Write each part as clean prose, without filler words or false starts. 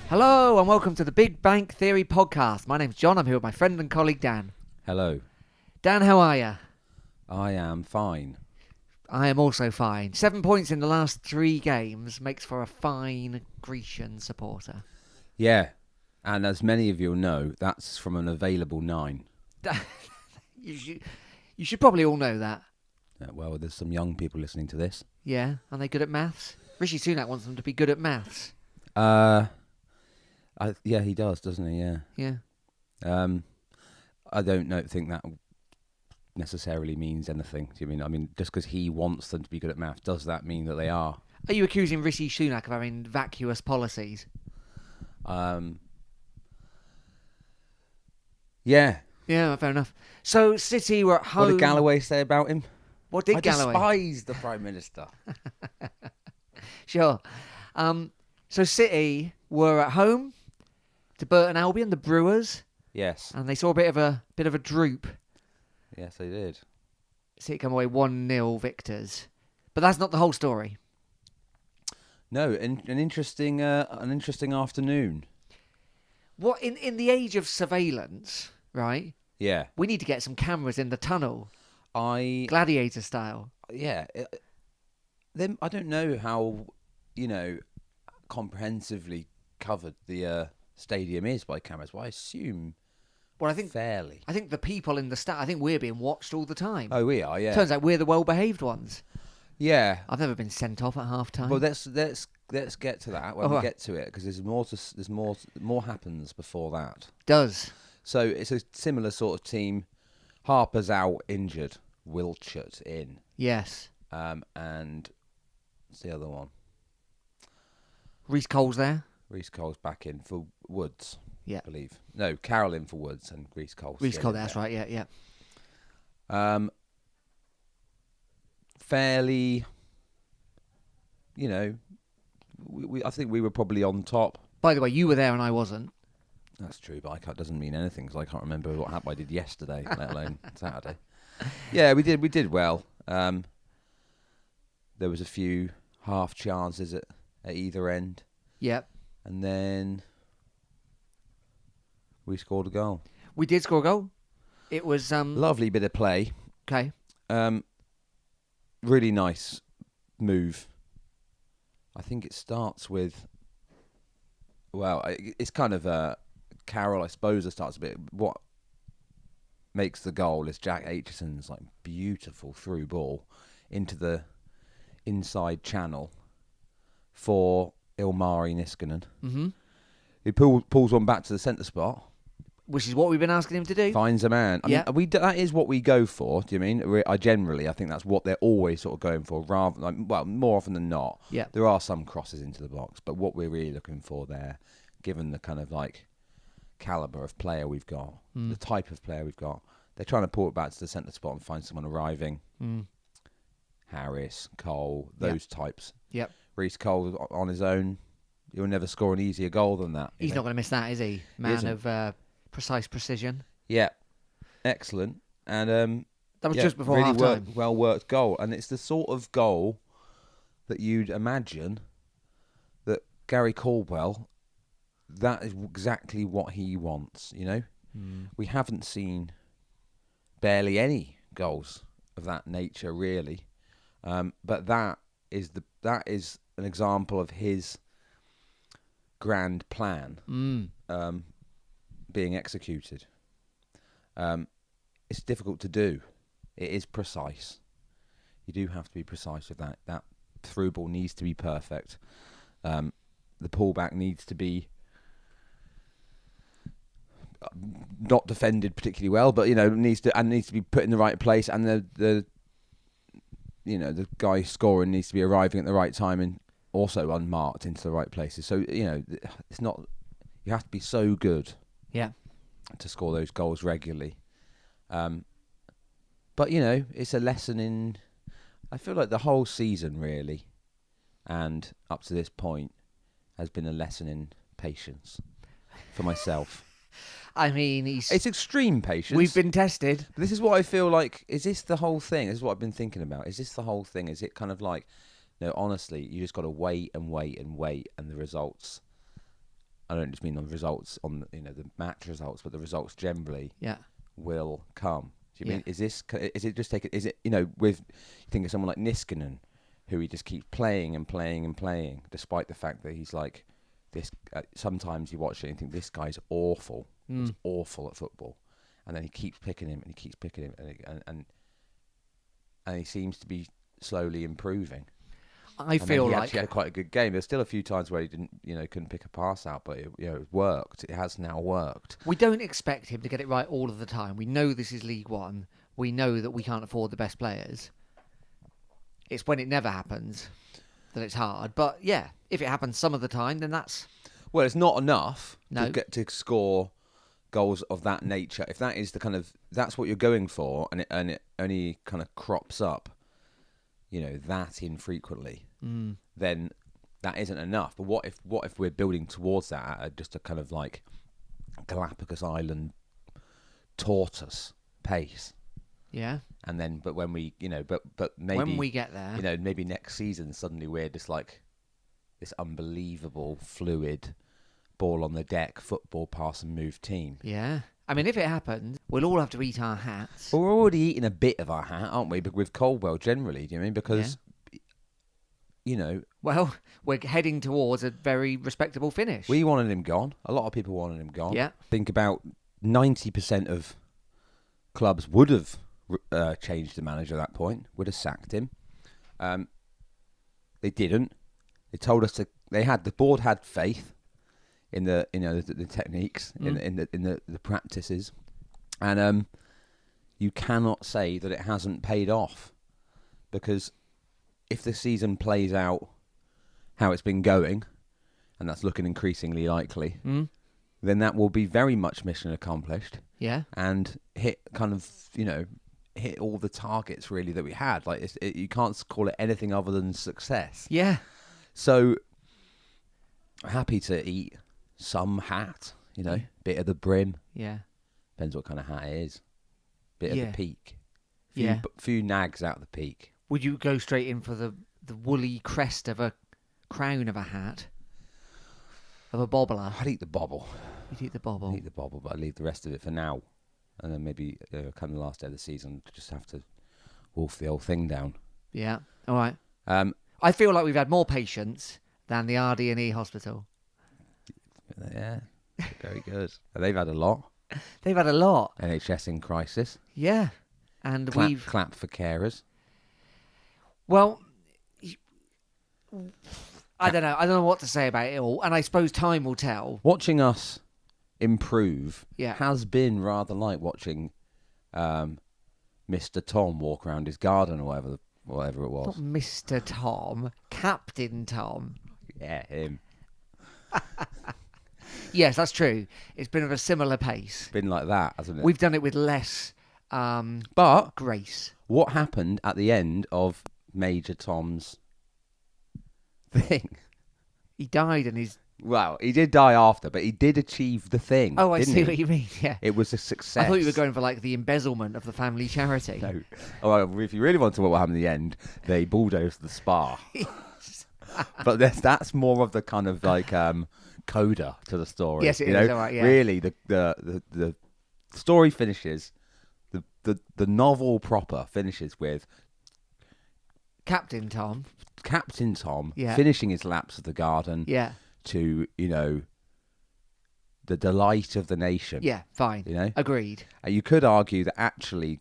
Hello and welcome to the Big Bang Theory podcast. My name's John. I'm here with my friend and colleague Dan. Hello. Dan, how are you? I am fine. I am also fine. 7 points in the last 3 games makes for a fine Grecian supporter. Yeah, and as many of you know, that's from an available 9. You should probably all know that. Well, there's some young people listening to this. Yeah, are they good at maths? Rishi Sunak wants them to be good at maths. Yeah, he does, doesn't he? Yeah. Yeah. I don't think that necessarily means anything. Do you mean? I mean, just because he wants them to be good at math, does that mean that they are? Are you accusing Rishi Sunak of having vacuous policies? Yeah. Yeah, fair enough. So City were at home. What did Galloway say about him? What did Galloway? I despise the Prime Minister. Sure. So City were at home to Burton Albion, the Brewers, Yes. and they saw a bit of a droop. Yes, they did. City come away 1-0 victors, but that's not the whole story. No, an interesting afternoon. What in the age of surveillance, right? Yeah. We need to get some cameras in the tunnel, I gladiator style. Yeah. Then I don't know how comprehensively covered the stadium is by cameras. Well, I assume. Well, I think fairly. I think the people in the I think we're being watched all the time. Oh, we are. Yeah. Turns out we're the well-behaved ones. Yeah. I've never been sent off at half time. Well, let's get to that when we get to it, because there's more happens before that. Does. So it's a similar sort of team. Harper's out injured. Wiltshire in. Yes. And what's the other one? Reece Cole's there. Reece Cole's back in for Woods. Yeah. I believe. No, Carroll in for Woods and Reece Cole. Reece Cole, that's right. Yeah. Fairly, I think we were probably on top. By the way, you were there and I wasn't. That's true, but doesn't mean anything because I can't remember what happened. I did yesterday, let alone Saturday. Yeah, we did well. There was a few half chances at either end. Yep. And then we scored a goal. We did score a goal. It was lovely bit of play. Okay. Really nice move. I think it starts with. Well, it's kind of Carroll, I suppose. It starts a bit. What makes the goal is Jack Aitchison's beautiful through ball into the inside channel for Ilmari Niskanen. Mm-hmm. He pulls one back to the centre spot. Which is what we've been asking him to do. Finds a man. I mean, that is what we go for. Do you mean? I think that's what they're always sort of going for. More often than not. Yeah. There are some crosses into the box, but what we're really looking for there, given the kind of calibre of player we've got, the type of player we've got, they're trying to pull it back to the centre spot and find someone arriving. Harris, Cole, those types. Yep. Reece Cole on his own, he'll never score an easier goal than that. He's not going to miss that, is he? Man of precise precision. Yeah. Excellent. And that was just before really half-time. Well worked goal. And it's the sort of goal that you'd imagine that Gary Caldwell, that is exactly what he wants, We haven't seen barely any goals of that nature, really. But that is an example of his grand plan being executed. It's difficult to do. It is precise. You do have to be precise with that. That through ball needs to be perfect. The pullback needs to be not defended particularly well, but needs to be put in the right place, and the guy scoring needs to be arriving at the right time and also unmarked into the right places. So it's not. You have to be so good. Yeah. To score those goals regularly. But it's a lesson in. I feel like the whole season really, and up to this point, has been a lesson in patience for myself. I mean, it's extreme patience. We've been tested. This is what I feel like. Is this the whole thing? This is what I've been thinking about. Is this the whole thing? Is it kind of like, honestly, you just got to wait and wait and wait, and the results I don't just mean on the results on the match results, but the results generally Yeah. will come. Do you Yeah. mean is it just take it? Is it with you think of someone like Niskanen, who he just keeps playing and playing and playing, despite the fact that he's like this. Sometimes you watch it and think this guy's awful. He's awful at football, and then he keeps picking him and he keeps picking him, and he seems to be slowly improving. I feel he like actually had quite a good game. There's still a few times where he didn't, couldn't pick a pass out, but it worked. It has now worked. we don't expect him to get it right all of the time. We know this is League One. We know that we can't afford the best players. It's when it never happens that it's hard. But yeah, if it happens some of the time, then that's... Well, it's not enough No. to get to score goals of that nature. If that is that's what you're going for, and it only kind of crops up, that infrequently, then that isn't enough. But what if we're building towards that at just a kind of like Galapagos Island tortoise pace? Yeah. And then, but when we, but maybe when we get there, maybe next season suddenly we're just like this unbelievable fluid ball on the deck football pass and move team. yeah. I mean, if it happens, we'll all have to eat our hats. Well, we're already eating a bit of our hat, aren't we? But with Coldwell generally, do you mean? Because, Well, we're heading towards a very respectable finish. we wanted him gone. A lot of people wanted him gone. Yeah. Think about 90% of clubs would have changed the manager at that point, would have sacked him. They didn't. They told us the board had faith in the techniques, in the practices, and you cannot say that it hasn't paid off, because if the season plays out how it's been going, and that's looking increasingly likely, then that will be very much mission accomplished. Yeah. And hit all the targets really that we had. Like you can't call it anything other than success. Yeah. So happy to eat some hat, bit of the brim. Yeah. Depends what kind of hat it is. Bit of Yeah. the peak. Yeah. Few nags out the peak. Would you go straight in for the woolly crest of a crown of a hat? Of a bobbler? I'd eat the bobble. You'd eat the bobble. I'd eat the bobble, but I'd leave the rest of it for now. And then maybe come the last day of the season, just have to wolf the whole thing down. Yeah. All right. Um, I feel like we've had more patients than the RD&E hospital. Yeah, very good. And they've had a lot. They've had a lot. NHS in crisis. Yeah. And we've... Clap for carers. Well, I don't know. I don't know what to say about it all. And I suppose time will tell. Watching us improve Yeah. has been rather like watching Mr. Tom walk around his garden or whatever it was. Not Mr. Tom. Captain Tom. Yeah, him. Yes, that's true. It's been of a similar pace. Been like that, hasn't it? We've done it with less But grace. what happened at the end of Major Tom's thing? He died and he's... Well, he did die after, but he did achieve the thing. Oh, I didn't see he? what you mean, yeah. It was a success. I thought you were going for like the embezzlement of the family charity. No. Oh, well, if you really want to know what happened in the end, they bulldozed the spa. But that's more of the kind of like coda to the story. Yes, it is. All right, yeah. Really, the story finishes. The novel proper finishes with Captain Tom. Captain Tom Yeah. finishing his laps of the garden. Yeah. To the delight of the nation. Yeah, fine. Agreed. You could argue that actually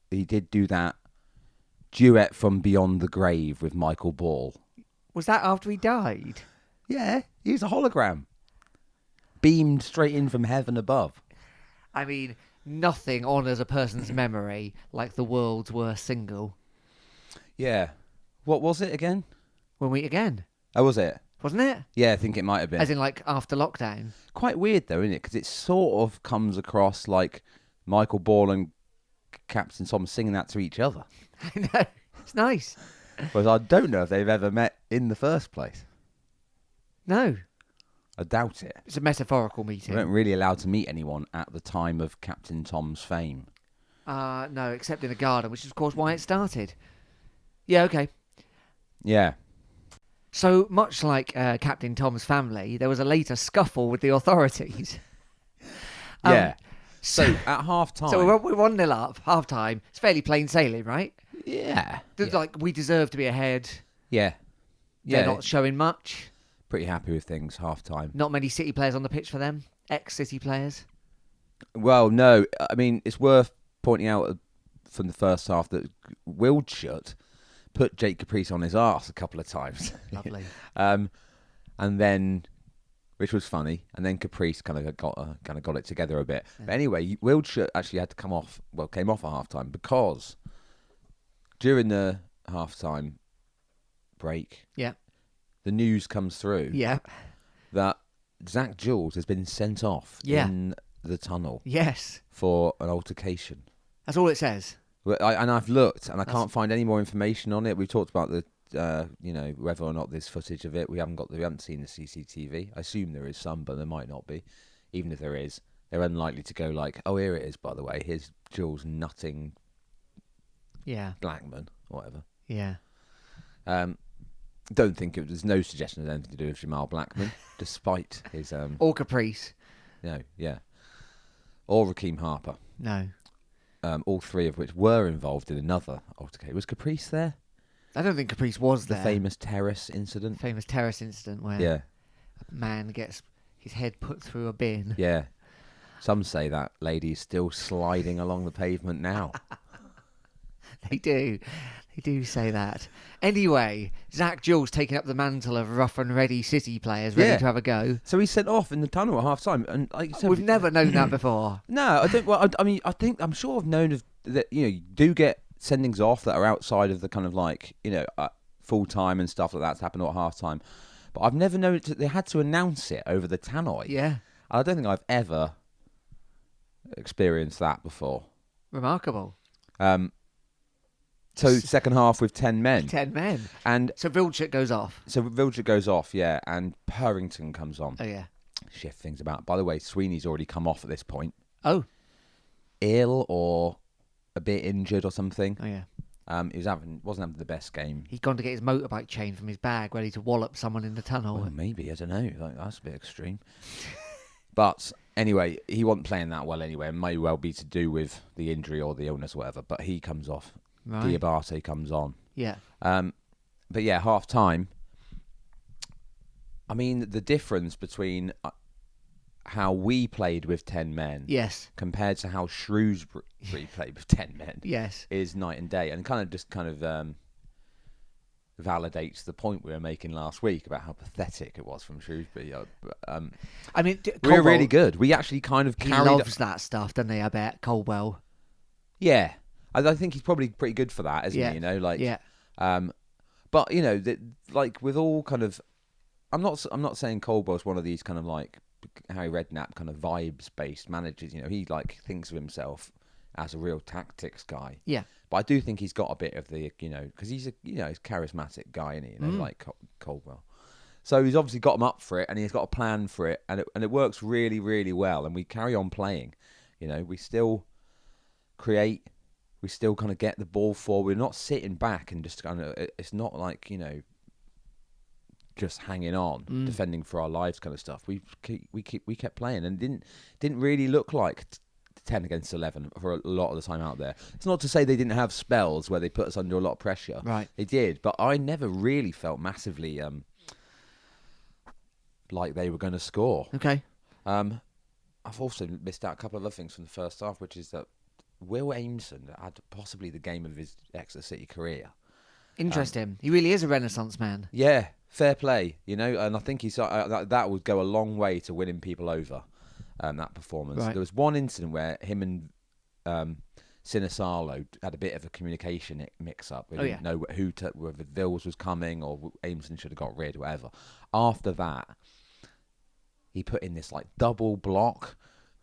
he did do that duet from Beyond the Grave with Michael Ball. Was that after he died? Yeah, he's a hologram. Beamed straight in from heaven above. I mean, nothing honours a person's memory like the world's worst single. Yeah. What was it again? When we again. Oh, was it? Wasn't it? Yeah, I think it might have been. As in like after lockdown. Quite weird though, isn't it? Because it sort of comes across like Michael Ball and Captain Tom singing that to each other. I know. It's nice. Whereas I don't know if they've ever met in the first place. No. I doubt it. It's a metaphorical We meeting. weren't really allowed to meet anyone at the time of Captain Tom's fame. No, except in a garden, which is of course why it started. Yeah, okay. Yeah. So much like Captain Tom's family, there was a later scuffle with the authorities. Yeah. So at half time, So we're 1-0 up, half time. It's fairly plain sailing, right? yeah, Like, we deserve to be ahead. yeah, They're yeah. not showing much. Pretty happy with things half time. Not many City players on the pitch for them. Ex-City players. Well, no, I mean it's worth pointing out from the first half that Wildschut put Jake Caprice on his arse a couple of times. Lovely. And then, which was funny, and then Caprice kind of got it together a bit. Yeah. But anyway, Wildschut actually had to came off at half time because during the half time break, Yeah. the news comes through Yeah. that Zach Jules has been sent off Yeah. in the tunnel Yes. for an altercation. That's all it says. And I've looked, and I can't find any more information on it. We've talked about the, whether or not there's footage of it. We haven't seen the CCTV. I assume there is some, but there might not be. Even if there is, they're unlikely to go like, "Oh, here it is." By the way, here's Jules nutting Yeah. Blackman or whatever. Yeah. Don't think there's no suggestion of anything to do with Jamal Blackman, despite his Or Caprice. or Raheem Harper. No. All three of which were involved in another altercation. Was Caprice there? I don't think Caprice was The there. famous terrace incident. Famous terrace incident where Yeah, a man gets his head put through a bin. yeah. Some say that lady is still sliding along the pavement now. They do. They do say that. Anyway, Zach Jules taking up the mantle of rough and ready City players ready Yeah. to have a go. So he's sent off in the tunnel at half time, and like you said, We've never known that before. No, I don't. Well, I mean, I'm sure I've known of that. You do get sendings off that are outside of the kind of like full time and stuff like that's happened at half time, but I've never known they had to announce it over the tannoy. Yeah. I don't think I've ever experienced that before. Remarkable. So second half with 10 men. 10 men. And So Vilchuk goes off. so Vilja goes off, yeah, and Purrington comes on. Oh, yeah. Shift things about. By the way, Sweeney's already come off at this point. Oh. Ill or a bit injured or something. Oh, yeah. He wasn't having the best game. He's gone to get his motorbike chain from his bag, ready to wallop someone in the tunnel. Well, maybe, I don't know. That's a bit extreme. But anyway, he wasn't playing that well anyway. It may well be to do with the injury or the illness or whatever. But he comes off. Right. Diabate comes on. Yeah. But yeah, half time. I mean, the difference between how we played with 10 men Yes. compared to how Shrewsbury played with 10 men Yes. is night and day, and kind of validates the point we were making last week about how pathetic it was from Shrewsbury. I mean, We were really good. We actually kind of He carried. loves that stuff, doesn't he? I bet Colwell. Yeah, I think he's probably pretty good for that, isn't Yeah. he? You know, like Yeah. But you know, like with all kind of, I'm not saying Colwell's one of these kind of like Harry Redknapp kind of vibes based managers. You know, he like thinks of himself as a real tactics guy. Yeah. But I do think he's got a bit of the, because he's a he's a charismatic guy, isn't he? Like Colwell. So he's obviously got him up for it, and he's got a plan for it, and it works really, really well. And we carry on playing. You know, we still create. We still kind of get the ball forward. We're not sitting back and just kind of. It's not like just hanging on, defending for our lives, kind of stuff. We kept playing, and didn't really look like 10 against 11 for a lot of the time out there. It's not to say they didn't have spells where they put us under a lot of pressure. Right. They did, but I never really felt massively like they were going to score. Okay. I've also missed out a couple of other things from the first half, which is that Will Aimson had possibly the game of his Exeter City career. Interest him. He really is a renaissance man. Yeah, fair play, and I think he's that would go a long way to winning people over. That performance. Right. There was one incident where him and Sinisalo had a bit of a communication mix-up. We didn't know whether Vils was coming or Aimson should have got rid, whatever. After that, he put in this like double block,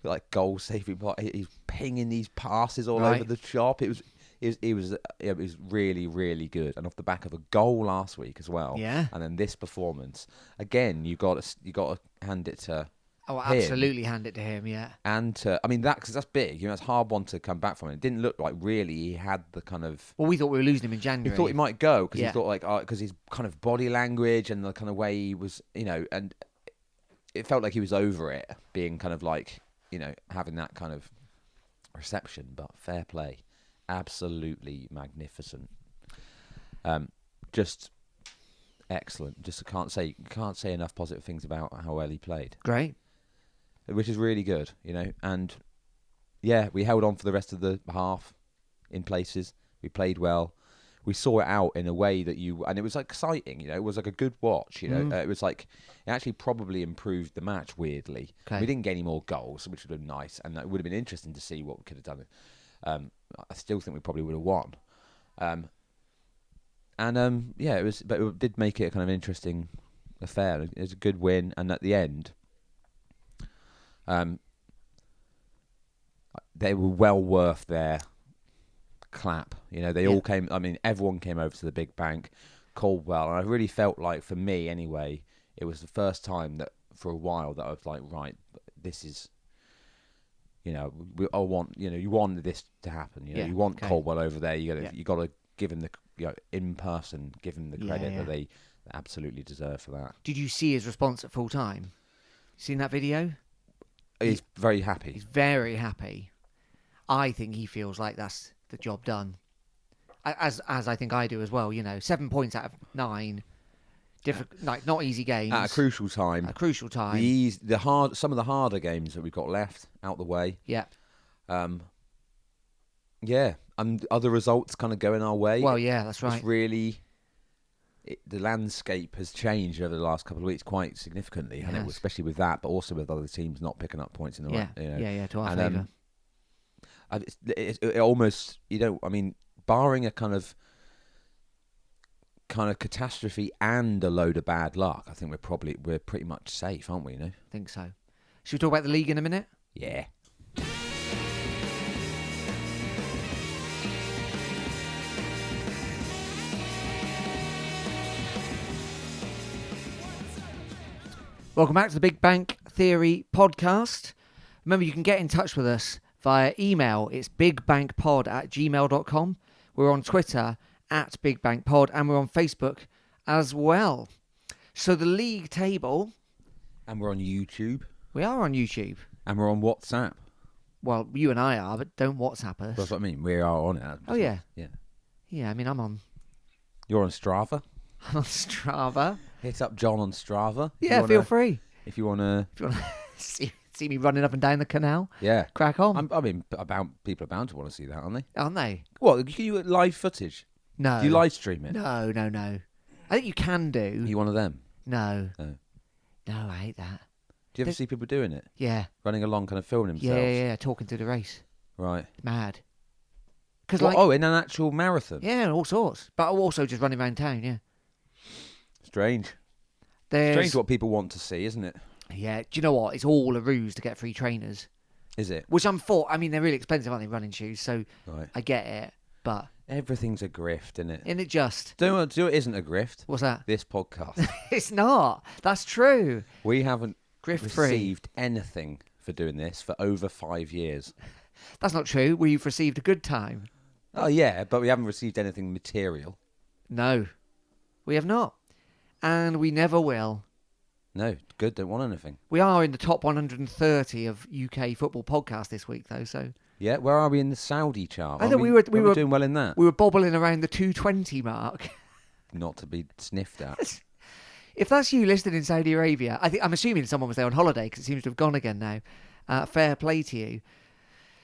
like goal saving block. He's pinging these passes all over the shop. It was really, really good, and off the back of a goal last week as well. Yeah. And then this performance again, you got to hand it to Oh, him absolutely hand it to him, yeah. and to, I mean, because that's big. It's a hard one to come back from. It didn't look like really he had the kind of. Well, we thought we were losing him in He January. thought he might go because Yeah. he thought like because his kind of body language and the kind of way he was, and it felt like he was over it, being kind of like having that kind of reception. But fair play, absolutely magnificent, just excellent. Just can't say enough positive things about how well he played. Great. Which is really good, and yeah, we held on for the rest of the half in places. We played well. We saw it out in a way that and it was exciting, it was like a good watch, It was like, it actually probably improved the match, weirdly. Okay. We didn't get any more goals, which would have been nice, and it would have been interesting to see what we could have done. I still think we probably would have won. Yeah, but it did make it a kind of interesting affair. It was a good win, and at the end, they were well worth their clap. They all came. I mean, everyone came over to the big bank. Caldwell, and I really felt like, for me anyway, it was the first time that for a while that I was like, right, this is, you want this to happen. You want Caldwell over there. You got to give him the in person, give him the credit that they absolutely deserve for that. Did you see his response at full time? Seen that video? He's very happy. He's very happy. I think he feels like that's the job done. As I think I do as well. 7 points out of 9, not easy games At a crucial time. Some of the harder games that we've got left out the way. Yeah. Yeah, and other results kind of going our way. Well, yeah, that's right. It's really, the landscape has changed over the last couple of weeks quite significantly, and especially with that, but also with other teams not picking up points in the right. To our favour. It almost, barring a kind of catastrophe and a load of bad luck, I think we're pretty much safe, aren't we? I think so. Should we talk about the league in a minute? Yeah. Welcome back to the Big Bank Theory podcast. Remember, you can get in touch with us via email. It's bigbankpod@gmail.com. We're on Twitter @bigbankpod, and we're on Facebook as well. So the league table. And we're on YouTube. We are on YouTube. And we're on WhatsApp. Well, you and I are, but don't WhatsApp us. That's what I mean. We are on it. Oh, yeah. Yeah. Yeah, I'm on. You're on Strava? I'm on Strava. Hit up John on Strava. Yeah, feel free. If you want to see me running up and down the canal. Yeah. Crack on. People are bound to want to see that, aren't they? Aren't they? What? You live footage? No. Do you live stream it? No. I think you can do. Are you one of them? No. No. No, I hate that. Do you ever see people doing it? Yeah. Running along, kind of filming themselves? Yeah, talking through the race. Right. Mad. In an actual marathon? Yeah, all sorts. But also just running around town, yeah. Strange. Strange what people want to see, isn't it? Yeah. Do you know what? It's all a ruse to get free trainers. Is it? Which I'm for. I mean, they're really expensive, aren't they, running shoes? So right. I get it, but... Everything's a grift, isn't it? Isn't it just? Do you know what isn't a grift? What's that? This podcast. It's not. That's true. We haven't Grift-free. received anything for doing this for over 5 years. That's not true. We've received a good time. Oh, yeah, but we haven't received anything material. No, we have not. And we never will. No, good, don't want anything. We are in the top 130 of UK football podcasts this week, though, so... Yeah, where are we in the Saudi chart? I think we were doing well in that. We were bobbling around the 220 mark. Not to be sniffed at. If that's you listening in Saudi Arabia, I'm assuming someone was there on holiday because it seems to have gone again now. Fair play to you.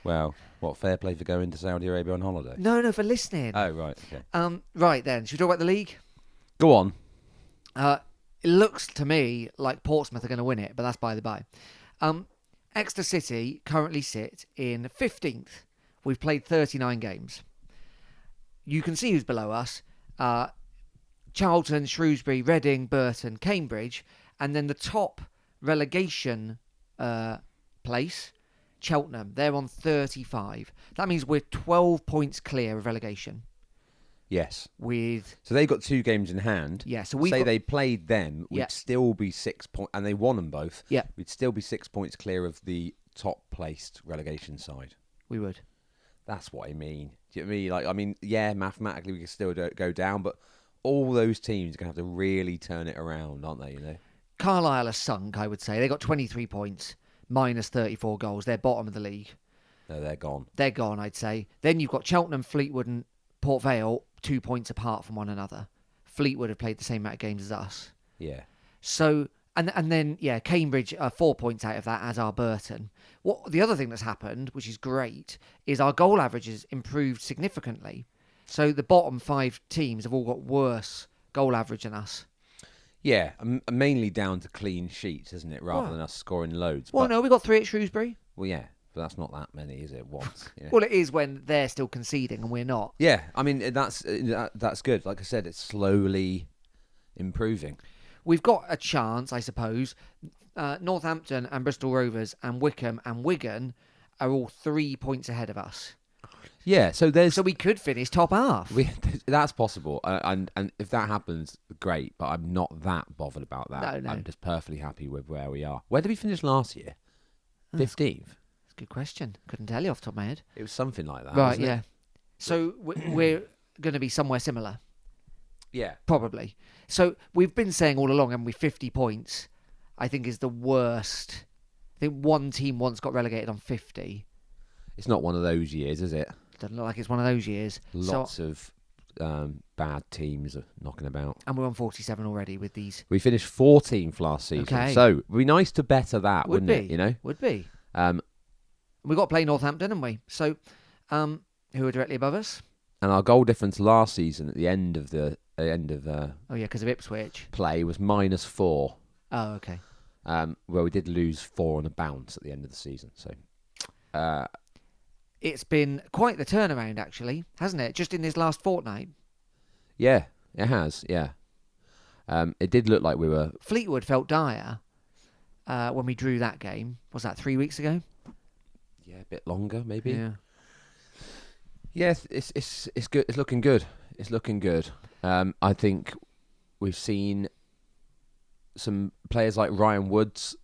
Well, what, fair play for going to Saudi Arabia on holiday? No, for listening. Oh, right, okay. Right then, should we talk about the league? Go on. It looks to me like Portsmouth are going to win it, but that's by the by. Exeter City currently sit in 15th. We've played 39 games. You can see who's below us. Charlton, Shrewsbury, Reading, Burton, Cambridge. And then the top relegation place, Cheltenham. They're on 35. That means we're 12 points clear of relegation. Yes. with So they got 2 games in hand. yeah. So we they played them, we'd Yeah. still be 6 points, and they won them both. Yeah. We'd still be 6 points clear of the top placed relegation side. we would. That's what I mean. Do you know what I mean? Like, I mean, yeah, mathematically we can still go down, but all those teams are going to have to really turn it around, aren't they? You know. Carlisle are sunk, I would say. They got 23 points, minus 34 goals. They're bottom of the league. No, they're gone. They're gone, I'd say. Then you've got Cheltenham, Fleetwood, and Port Vale, 2 points apart from one another. Fleetwood have played the same amount of games as us. Yeah. So, and then, yeah, Cambridge are 4 points out of that, as are Burton. What the other thing that's happened, which is great, is our goal average has improved significantly. So the bottom 5 teams have all got worse goal average than us. Yeah, mainly down to clean sheets, isn't it, rather than us scoring loads. Well, but, no, we got 3 at Shrewsbury. Well, yeah, but that's not that many, is it? Once. You know? Well, it is when they're still conceding and we're not. Yeah, I mean that's good. Like I said, it's slowly improving. We've got a chance, I suppose. Northampton and Bristol Rovers and Wickham and Wigan are all 3 points ahead of us. Yeah, so we could finish top half. That's possible, and if that happens, great. But I'm not that bothered about that. No. I'm just perfectly happy with where we are. Where did we finish last year? 15th. That's a good question. Couldn't tell you off the top of my head. It was something like that. Right, wasn't yeah. it? So we're going to be somewhere similar, Yeah. probably. So we've been saying all along, and 50 points, I think, is the worst. I think one team once got relegated on 50. It's not one of those years, is it? Doesn't look like it's one of those years. Lots of bad teams are knocking about. And we're on 47 already with these. We finished 14th last season. Okay. So it'd be nice to better that, wouldn't it? You know? Would be. We've got to play Northampton, haven't we? So, who are directly above us? And our goal difference last season at the end of the Oh, yeah, because of Ipswich. play was -4. Oh, okay. Where we did lose 4 on a bounce at the end of the season. So, It's been quite the turnaround, actually, hasn't it? Just in this last fortnight. yeah, it has. Yeah, it did look like we were. Fleetwood felt dire when we drew that game. Was that 3 weeks ago? Yeah, a bit longer maybe. Yeah. Yeah, it's good. It's looking good. It's looking good. I think we've seen some players like Ryan Woods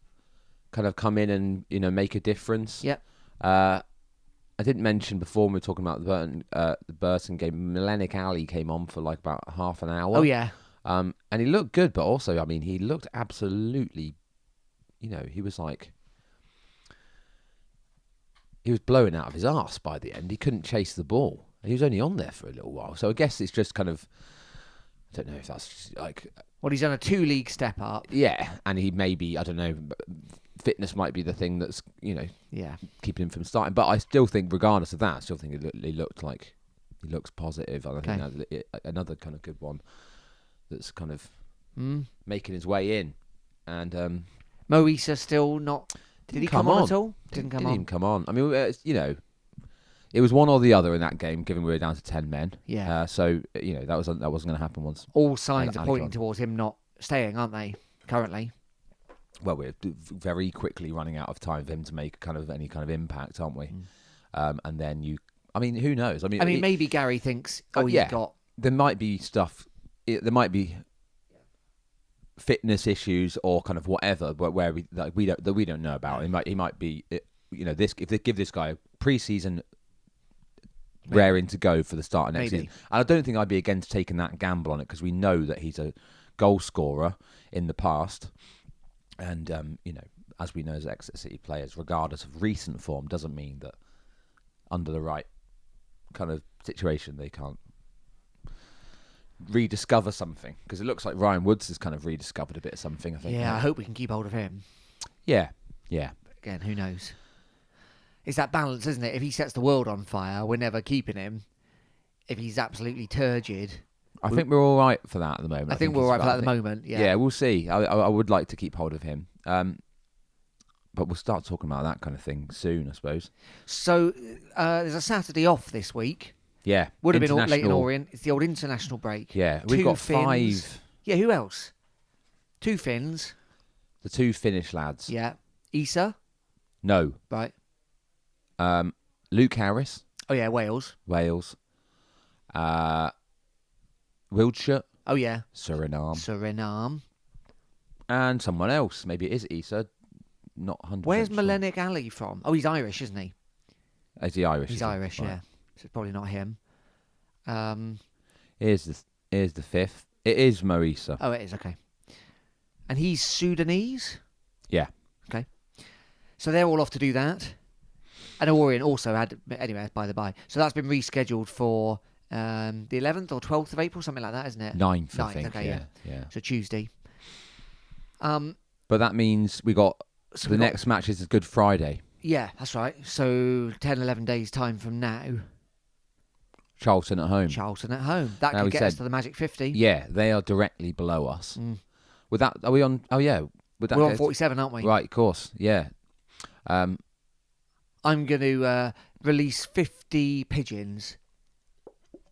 kind of come in and make a difference. Yep. I didn't mention before when we were talking about the Burton game. Milenic Ali came on for like about half an hour. Oh yeah. And he looked good, but also, I mean, he looked absolutely. He was like. He was blowing out of his arse by the end. He couldn't chase the ball. He was only on there for a little while. So I guess it's just kind of. I don't know if that's like. Well, he's done a 2-league step up. Yeah, and he maybe, I don't know, fitness might be the thing that's, Yeah. keeping him from starting. But I still think, regardless of that, I still think he looked like he looks positive. And I think that's another kind of good one that's kind of making his way in. And Mo Issa still not. Did he come on at all? Didn't even come on. I mean, it was one or the other in that game, given we were down to 10 men. Yeah. So that wasn't going to happen once. All signs are Ali pointing gone. towards him not staying, aren't they? Currently. Well, we're very quickly running out of time for him to make any kind of impact, aren't we? And then who knows? I mean, maybe Gary thinks, yeah, he's got. There might be stuff. There might be fitness issues or kind of whatever, but where we don't know about. He might be. This if they give this guy a pre-season. Raring to go for the start of next season. And I don't think I'd be against taking that gamble on it because we know that he's a goal scorer in the past. And, as we know as Exeter City players, regardless of recent form, doesn't mean that under the right kind of situation they can't rediscover something. Because it looks like Ryan Woods has kind of rediscovered a bit of something, I think. Yeah, I hope we can keep hold of him. Yeah. Again, who knows? It's that balance, isn't it? If he sets the world on fire, we're never keeping him. If he's absolutely turgid... I think we're all right for that at the moment. I think we're all right for that at the moment, yeah. Yeah, we'll see. I would like to keep hold of him. But we'll start talking about that kind of thing soon, I suppose. So, there's a Saturday off this week. Yeah. Would have been Leighton Orient. It's the old international break. Yeah, we've got Finns. 5... Yeah, who else? 2 Finns. The 2 Finnish lads. Yeah. Issa. No. Right. Luke Harris. Oh, yeah, Wales. Wales. Wiltshire, Oh yeah, Suriname, Suriname. and someone else. Maybe it is Issa. Not 100%. Where's sure. Melenik Ali from? Oh, he's Irish, isn't he? Is he Irish? He's is he? Irish, Right. yeah. So it's probably not him. Here's the fifth. It is Moisa. Oh, it is, okay. And he's Sudanese? Yeah. Okay. So they're all off to do that. And Orient also had, anyway, by the by. So that's been rescheduled for the 11th or 12th of April, something like that, isn't it? 9th, I 9th, think. okay, yeah. So Tuesday. But that means we got So the next match is Good Friday. Yeah, that's right. So 10, 11 days' time from now, Charlton at home. Charlton at home. That Now could we get us said- to the Magic 50. Yeah, they are directly below us. Mm. With that, are we on? Oh yeah, with that. We're on 47, aren't we? Right, of course. Yeah. I'm going to release 50 pigeons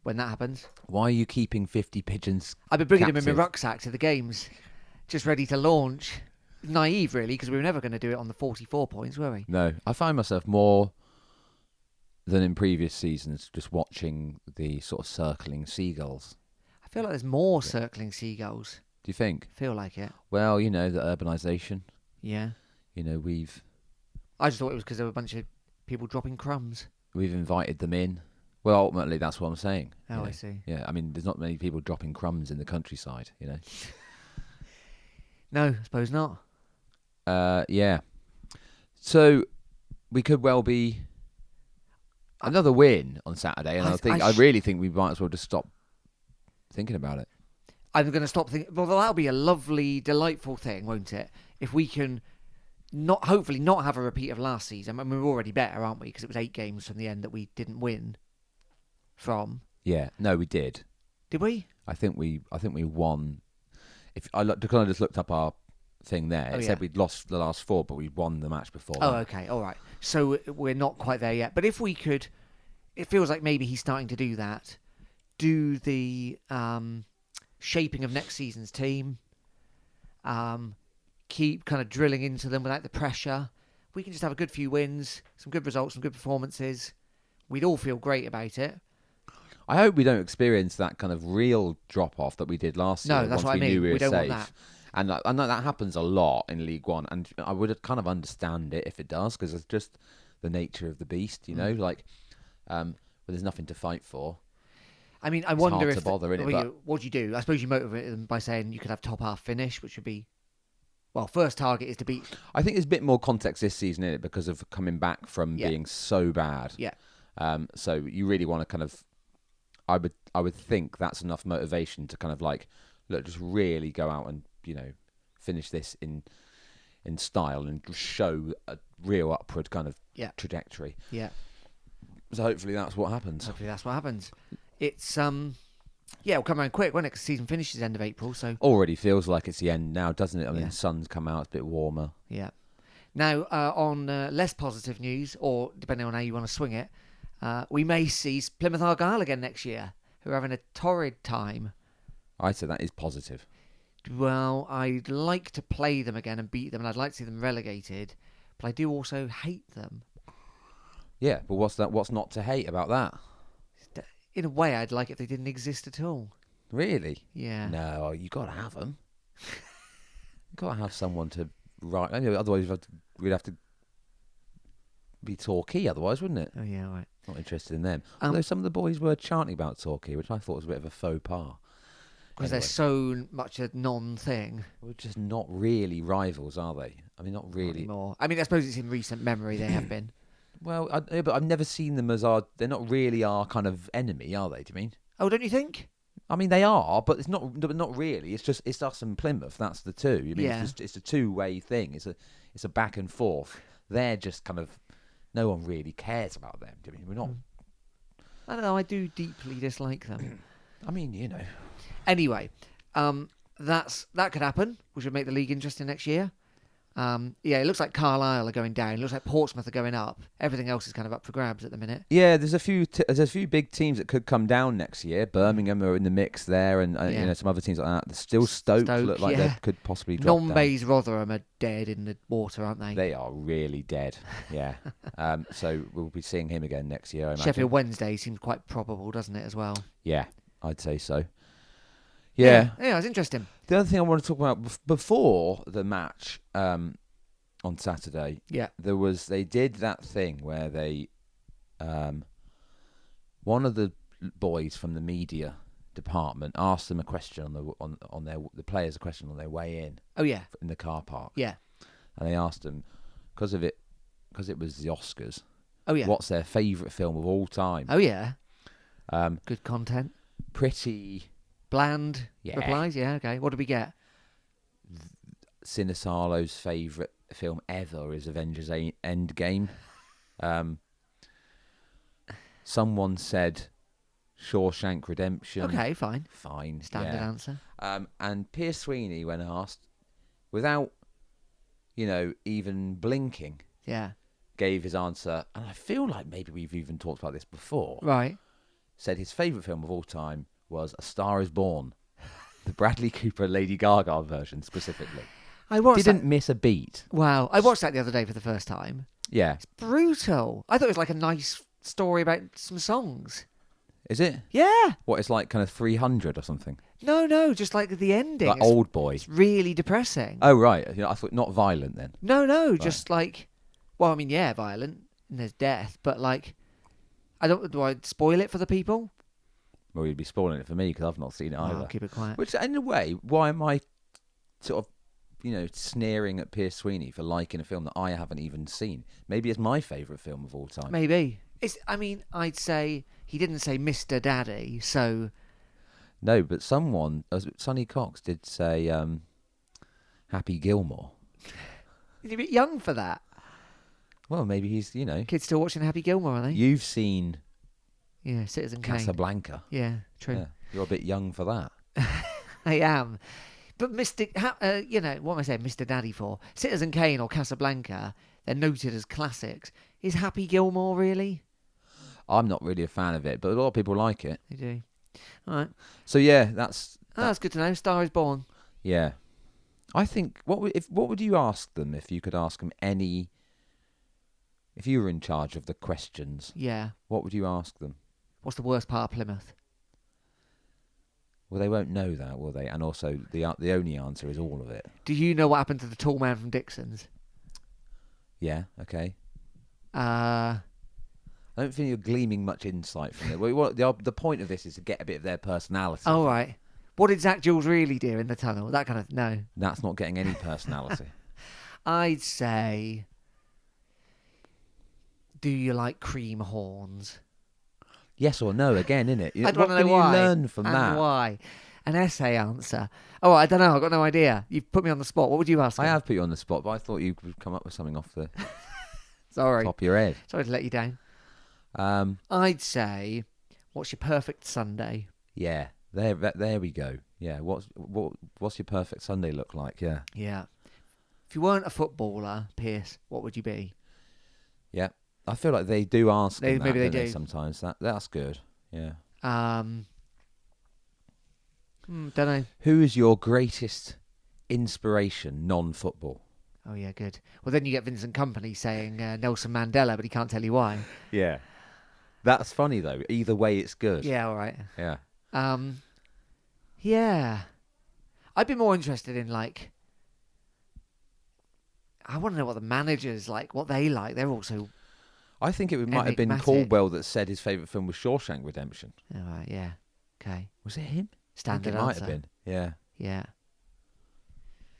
when that happens. Why are you keeping 50 pigeons? I've been bringing them in my captive? rucksack to the games, just ready to launch. Naive, really, because we were never going to do it on the 44 points, were we? No, I find myself more than in previous seasons just watching the sort of circling seagulls. I feel like there's more circling seagulls. Do you think? Feel like it. Well, you know, the urbanisation. Yeah. You know, we've I just thought it was because there were a bunch of people dropping crumbs. invited them in. Well, ultimately, that's what I'm saying. Oh, you know. I see. Yeah, I mean, there's not many people dropping crumbs in the countryside, you know. No, I suppose not. Yeah. So we could well be another win on Saturday, and I really think we might as well just stop thinking about it. I'm going to stop thinking. Well, that'll be a lovely, delightful thing, won't it? If we can hopefully not have a repeat of last season. I mean, we're already better, aren't we? Because it was 8 games from the end that we didn't win from. Yeah. No, we did. Did we? I think we won. If I kind of just looked up our thing there, it said we'd lost the last 4, but we'd won the match before. Oh, that. okay, all right. So we're not quite there yet. But if we could, it feels like maybe he's starting to do that. Do the shaping of next season's team. Keep kind of drilling into them without the pressure. We can just have a good few wins, some good results, some good performances. We'd all feel great about it. I hope we don't experience that kind of real drop off that we did last year. No, that's once what I we mean. knew we were don't safe. want that. And I know that happens a lot in League One, and I would kind of understand it if it does, because it's just the nature of the beast, you know. Like, but there's nothing to fight for. I mean, I It's wonder hard if to bother, isn't it? what do you do? I suppose you motivate them by saying you could have top half finish, which would be, well, first target is to beat. I think there's a bit more context this season in it because of coming back from being so bad. Yeah. So you really want to kind of, I would think that's enough motivation to kind of like, look, just really go out and, you know, finish this in style and show a real upward kind of trajectory. Yeah. So hopefully that's what happens. Hopefully that's what happens. It's it'll come around quick, won't it? 'Cause season finishes end of April, so Already feels like it's the end now, doesn't it? I mean, Yeah. the sun's come out, it's a bit warmer. yeah. Now, on less positive news, or depending on how you want to swing it, we may see Plymouth Argyle again next year, who are having a torrid time. I'd say that is positive. Well, I'd like to play them again and beat them, and I'd like to see them relegated, but I do also hate them. Yeah, but what's not to hate about that? In a way, I'd like it if they didn't exist at all. Really? Yeah. No, you got to have them. You got to have someone to write. Otherwise, we'd have to be Torquay. Otherwise, wouldn't it? Oh, yeah, right. Not interested in them. Although some of the boys were chanting about Torquay, which I thought was a bit of a faux pas. Because they're so much a non-thing We're just not really rivals, are they? I mean, not really. anymore. I mean, I suppose it's in recent memory they have been. Well, but I've never seen them as they're not really our kind of enemy, are they? Do you mean? Oh, don't you think? I mean, they are, but it's not really. It's us and Plymouth. That's the two. I mean, Yeah. it's a two-way thing. It's a back and forth. They're just kind of no one really cares about them. Do you mean we're not? I don't know. I do deeply dislike them. I mean, you know. Anyway, that could happen, which would make the league interesting next year. It looks like Carlisle are going down. It looks like Portsmouth are going up. Everything else is kind of up for grabs at the minute. Yeah, there's a few big teams that could come down next year. Birmingham are in the mix there, and you know, some other teams like that. Still Stoke look like they could possibly drop down. Non-Bay's Rotherham are dead in the water, aren't they? They are really dead. Yeah. So we'll be seeing him again next year. I imagine. Sheffield Wednesday seems quite probable, doesn't it, as well? Yeah, I'd say so. Yeah. Yeah, it's interesting. The other thing I want to talk about before the match on Saturday, Yeah. they did that thing where they one of the boys from the media department asked them a question on the players a question on their way Oh yeah. in the car park. Yeah. And they asked them because it was the Oscars. Oh yeah. What's their favourite film of all time? Oh yeah. Um, Good content. pretty Bland Yeah. replies. Yeah. Okay. What did we get? Sinisalo's favourite film ever is Avengers Endgame. Someone said Shawshank Redemption. Okay. Fine. Fine. Standard yeah. answer. And Pierce Sweeney, when asked, without, even blinking, Yeah. gave his answer. And I feel like maybe we've even talked about this before. Right. Said his favourite film of all time was A Star Is Born. The Bradley Cooper Lady Gaga version specifically. I watched Didn't that. miss a beat. Wow. I watched that the other day for the first time. Yeah. Brutal. I thought it was like a nice story about some songs. Is it? Yeah. What, it's like kind of 300 or something? No. Just like the ending. Like It's- Old Boy. It's really depressing. Oh, right. I thought not violent then. No. Just like, well, I mean, yeah, violent and there's death, but like, do I spoil it for the people? Well, you'd be spoiling it for me because I've not seen it either. I'll keep it quiet. Which, in a way, why am I sort of, sneering at Pierce Sweeney for liking a film that I haven't even seen? Maybe it's my favourite film of all time. Maybe. I'd say he didn't say Mr. Daddy, so No, but Sonny Cox did say Happy Gilmore. he's a bit young for that. Well, maybe he's, Kids still watching Happy Gilmore, are they? You've seen Yeah, Citizen Kane. Casablanca. Yeah, true. Yeah, you're a bit young for that. I am. But what am I saying Mr. Daddy for? Citizen Kane or Casablanca, they're noted as classics. Is Happy Gilmore really? I'm not really a fan of it, but a lot of people like it. They do. All right. So yeah, that's That's good to know. Star is Born. yeah. I think what would you ask them if you could ask them any? If you were in charge of the questions, Yeah. what would you ask them? What's the worst part of Plymouth? Well, they won't know that, will they? And also, the only answer is all of it. Do you know what happened to the tall man from Dixon's? Yeah. Okay. Uh, I don't think you're gleaming much insight from it. Well, the point of this is to get a bit of their personality. all right. What did Zach Jules really do in the tunnel? That kind of no. That's not getting any personality. I'd say, do you like cream horns? Yes or no? Again, innit? I'd What want to can know you why. learn from and that? why? An essay answer. Oh, I don't know. I've got no idea. You've put me on the spot. What would you ask I him? have put you on the spot, but I thought you would come up with something off the Sorry. top of your head. Sorry to let you down. I'd say, what's your perfect Sunday? Yeah, there we go. Yeah, what's your perfect Sunday look like? Yeah, Yeah. If you weren't a footballer, Pierce, what would you be? yeah. I feel like they do ask them that, Maybe they don't they, do. sometimes. That's good. Yeah. Don't know. Who is your greatest inspiration, non-football? Oh, yeah, good. Well, then you get Vincent Kompany saying Nelson Mandela, but he can't tell you why. Yeah, that's funny though. Either way, it's good. Yeah, all right. Yeah. Yeah. I'd be more interested in, like, I want to know what the managers like, what they like. They're also, I think it might have been Enigmatic. Caldwell that said his favourite film was Shawshank Redemption. all right, yeah. Okay. Was it him? Standard I think it might answer. have been. Yeah. Yeah.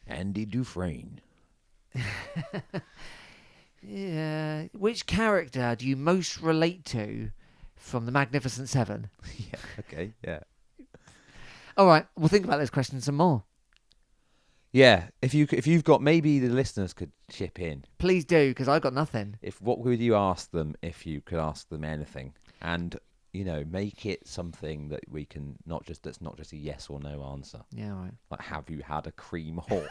Andy Dufresne. Yeah. Which character do you most relate to from the Magnificent Seven? Yeah. Okay. Yeah. All right, we'll think about those questions some more. Yeah. If you've got, maybe the listeners could chip in. Please do, because I've got nothing. What would you ask them if you could ask them anything? And make it something that we can that's not just a yes or no answer. Yeah, all right. Like, have you had a cream horn?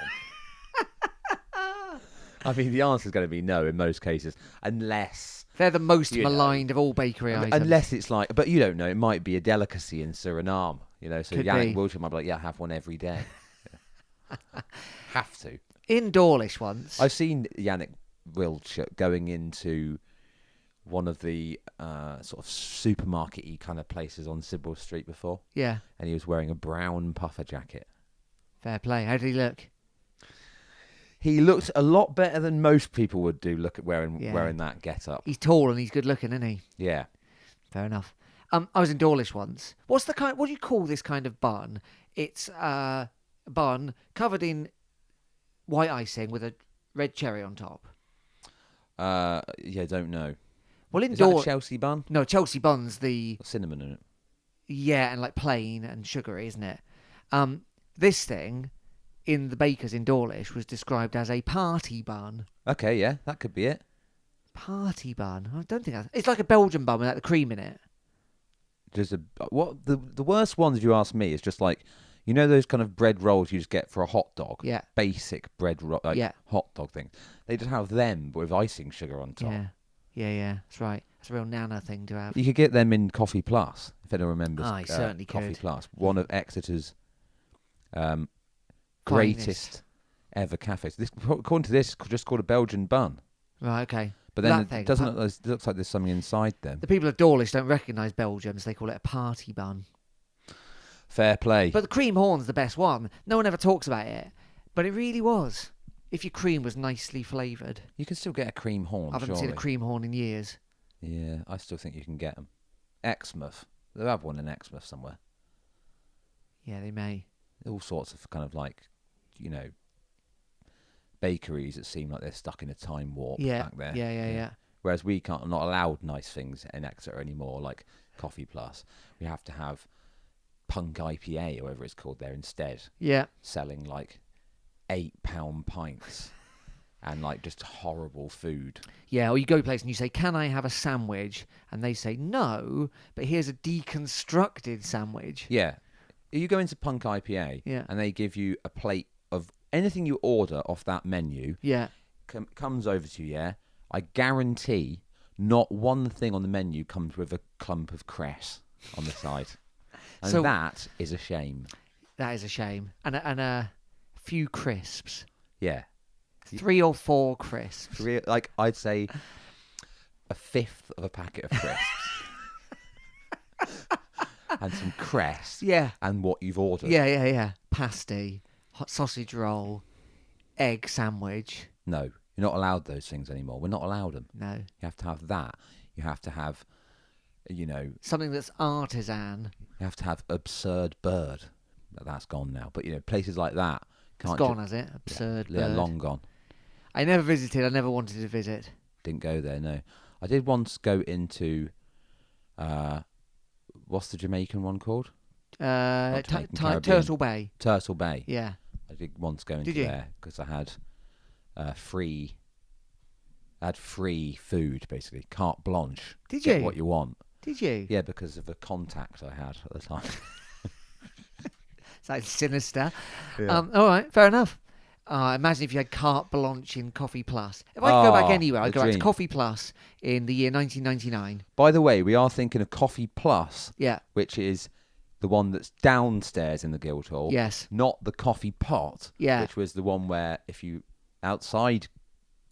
I mean, the answer is going to be no in most cases, unless They're the most You know. maligned of all bakery items. unless it's like, but you don't know. It might be a delicacy in Suriname, So Could Yannick be. Wiltshire might be like, yeah, have one every day. Have to. In Dawlish once. I've seen Yannick Wiltshire going into one of the sort of supermarket-y kind of places on Sybil Street before. Yeah. And he was wearing a brown puffer jacket. Fair play. How did he look? He looked a lot better than most people would do. Look at wearing that get-up. He's tall and he's good looking, isn't he? Yeah. Fair enough. I was in Dawlish once. What do you call this kind of bun? It's a bun covered in white icing with a red cherry on top. Yeah, don't know. Well, in Is that a Chelsea bun? No, Chelsea bun's the Cinnamon in it. Yeah, and like plain and sugary, isn't it? This thing in the baker's in Dawlish was described as a party bun. Okay, yeah, that could be it. Party bun? I don't think it's like a Belgian bun without the cream in it. Just the worst ones, if you ask me, is just like, you know those kind of bread rolls you just get for a hot dog? Yeah. Basic bread hot dog thing. They just have them with icing sugar on top. Yeah. That's right. That's a real Nana thing to have. You could get them in Coffee Plus, if anyone remembers. I certainly Coffee could. Plus, one of Exeter's greatest ever cafes. This, according to this, just called a Belgian bun. Right, okay. But then it looks like there's something inside them. The people of Dawlish don't recognise Belgium, so they call it a party bun. Fair play. But the cream horn's the best one. No one ever talks about it, but it really was. If your cream was nicely flavoured. You can still get a cream horn, I haven't seen a cream horn in years. Yeah, I still think you can get them. Exmouth. They'll have one in Exmouth somewhere. Yeah, they may. All sorts of kind of like, bakeries that seem like they're stuck in a time warp back there. Yeah. Whereas we not allowed nice things in Exeter anymore, like Coffee Plus. We have to have Punk IPA or whatever it's called there instead. Yeah. Selling like £8 pints and like just horrible food. Yeah, or you go to a place and you say, "Can I have a sandwich?" And they say, "No, but here's a deconstructed sandwich." Yeah. You go into Punk IPA and they give you a plate of anything you order off that menu. Yeah. Comes over to you, yeah. I guarantee not one thing on the menu comes with a clump of cress on the side. And so, that is a shame. That is a shame. And a few crisps. Yeah. 3 or 4 crisps. Like, I'd say a fifth of a packet of crisps. And some cress. Yeah. And what you've ordered. Yeah. Pasty, hot sausage roll, egg sandwich. No, you're not allowed those things anymore. We're not allowed them. No. You have to have that. You have to have, something that's artisan. You have to have absurd bird. That's gone now. But, places like that. It's gone, has it? Absurd bird. Yeah, long gone. I never visited. I never wanted to visit. Didn't go there, no. I did once go into... what's the Jamaican one called? Turtle Bay. Turtle Bay. Yeah. I did once go into there because I had free food, basically. Carte blanche. Did you? Get what you want. Did you? Yeah, because of a contact I had at the time. Sounds sinister. Yeah. All right, fair enough. Imagine if you had carte blanche in Coffee Plus. If I could go back anywhere, I'd go back to Coffee Plus in the year 1999. By the way, we are thinking of Coffee Plus, which is the one that's downstairs in the Guildhall. Yes. Not the Coffee Pot, yeah. which was the one where if you outside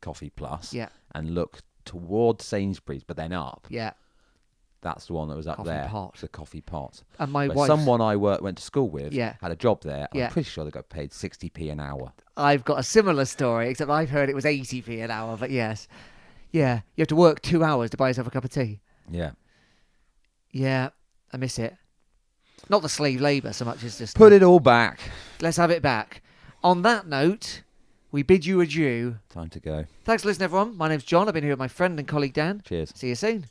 Coffee Plus and look towards Sainsbury's, but then up. Yeah. That's the one that was up coffee there. Pot. The Coffee Pot. And my wife, someone I went to school with had a job there. Yeah. I'm pretty sure they got paid 60p an hour. I've got a similar story, except I've heard it was 80p an hour, but yes. Yeah, you have to work 2 hours to buy yourself a cup of tea. Yeah. Yeah, I miss it. Not the slave labour so much as just... Put it all back. Let's have it back. On that note, we bid you adieu. Time to go. Thanks for listening, everyone. My name's John. I've been here with my friend and colleague Dan. Cheers. See you soon.